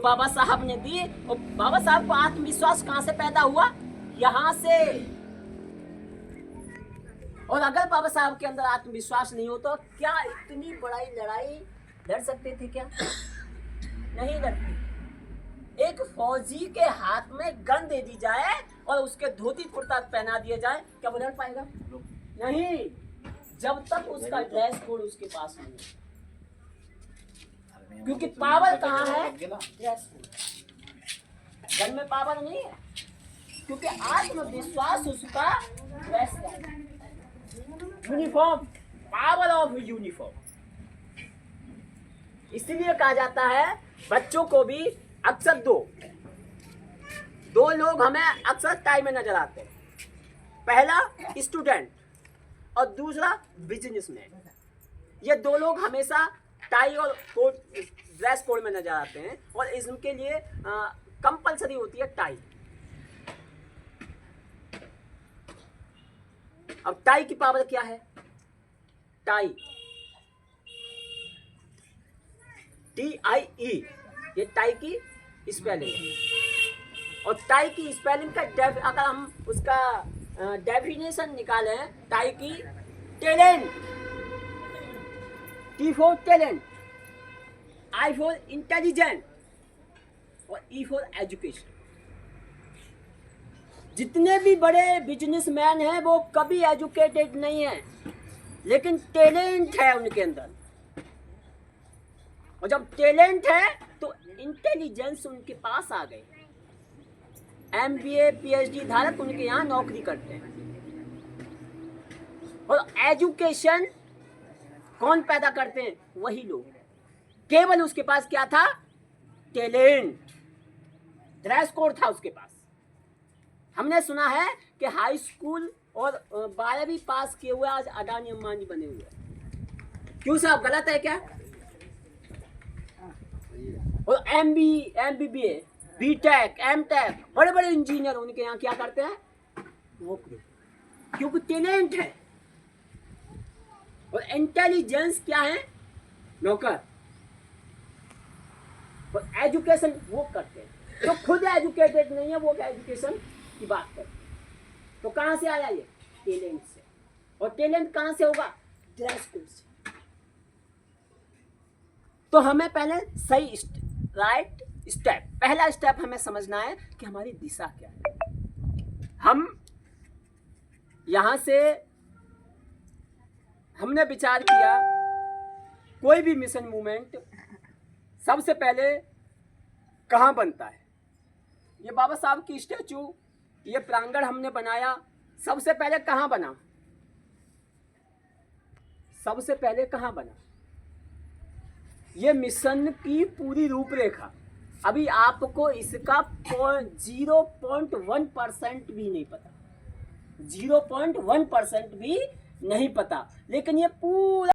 बाबा साहब ने दी। और बाबा साहब को आत्मविश्वास कहां से पैदा हुआ? यहां से। और अगर बाबा साहब के अंदर आत्मविश्वास नहीं हो तो क्या इतनी बड़ी लड़ाई लड़ सकते थे? क्या नहीं लड़ते। एक फौजी के हाथ में गन दे दी जाए और उसके धोती कुर्ता पहना दिया जाए, क्या वो लड़ पाएगा? नहीं, जब तक उसका ड्रेस कोड उसके पास नहीं है। क्योंकि पावर कहाँ है? Dress code. गन में पावर नहीं है, क्योंकि आत्मविश्वास उसका dress code. Uniform, power of uniform. इसलिए कहा जाता है बच्चों को भी अक्सर दो लोग हमें अक्सर टाई में नजर आते हैं। पहला स्टूडेंट और दूसरा बिजनेसमैन। ये दो लोग हमेशा टाई और कोट, ड्रेस कोड में नजर आते हैं और इनके लिए कंपलसरी होती है टाई। अब टाई की पावर क्या है? टाई, TIE, ये टाई की स्पेलिंग है। और टाई की स्पेलिंग का अगर हम उसका डेफिनेशन निकालें, टाई की talent, T for talent, I for intelligent और E फॉर एजुकेशन। जितने भी बड़े बिजनेसमैन हैं वो कभी एजुकेटेड नहीं है, लेकिन टैलेंट है उनके अंदर। और जब टैलेंट है तो इंटेलिजेंस उनके पास आ गई। MBA PhD धारक उनके यहाँ नौकरी करते हैं। और एजुकेशन कौन पैदा करते हैं? वही लोग। केवल उसके पास क्या था? टैलेंट। ड्रेस कोड था उसके पास। हमने सुना है कि हाई स्कूल और 12वीं पास किए हुए आज अडानी अंबानी बने हुए हैं। क्यों साहब, गलत है क्या? और MBA, BTech, MTech, बड़े बड़े इंजीनियर उनके यहाँ क्या करते हैं? नौकरी। क्योंकि टैलेंट है। और इंटेलिजेंस क्या है? नौकर। और एजुकेशन वो करते हैं जो खुद एजुकेटेड नहीं है, वो एजुकेशन की बात करते हैं। तो कहां से आया ये? टैलेंट से। और टैलेंट कहां से होगा? ड्रेस कोड से। तो हमें पहले सही राइट स्टेप, पहला स्टेप हमें समझना है कि हमारी दिशा क्या है। हम यहां से हमने विचार किया कोई भी मिशन मूवमेंट सबसे पहले कहां बनता है। ये बाबा साहब की स्टैचू, ये प्रांगण हमने बनाया, सबसे पहले कहां बना? सबसे पहले कहां बना? ये मिशन की पूरी रूपरेखा। अभी आपको इसका 0.1% भी नहीं पता, 0.1% भी नहीं पता, लेकिन ये पूरा